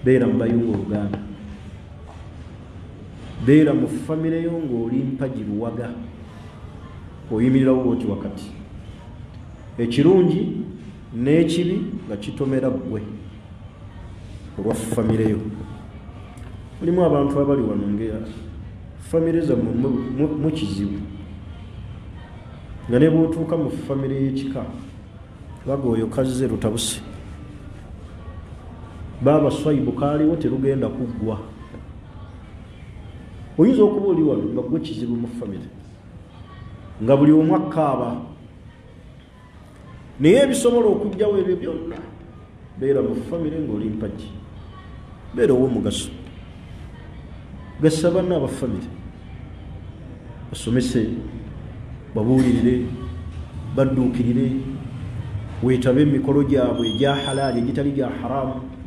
beera mu bayungu Oluganda, beera mu famire yo ng'oli mpagi Luwaga, oyimirirawo bwoti wakati, ekirungi n'ekibi nga kitomera ggwe olwa famire yo. Mulimu abantu abali wano nga famire zammwe mu kizibu, nga ne bw'otuuka mu famire y'ekika baga oyo kazze lutabuse, baaba swayibu kaaliwo terugenda kuggwa. Oyinza okuba oli wano nga gwe kizibu mu famire, nga buli omu akaaba, naye ebisobola okujjawo ebyo byonna, beera mu famire ng'oli mpagi, beera ow'omugaso, gassa banna abafamire, basomese, babuulirire, badduukirire, weetabe emikolo gyabwe egya halaali egitali gya haramu.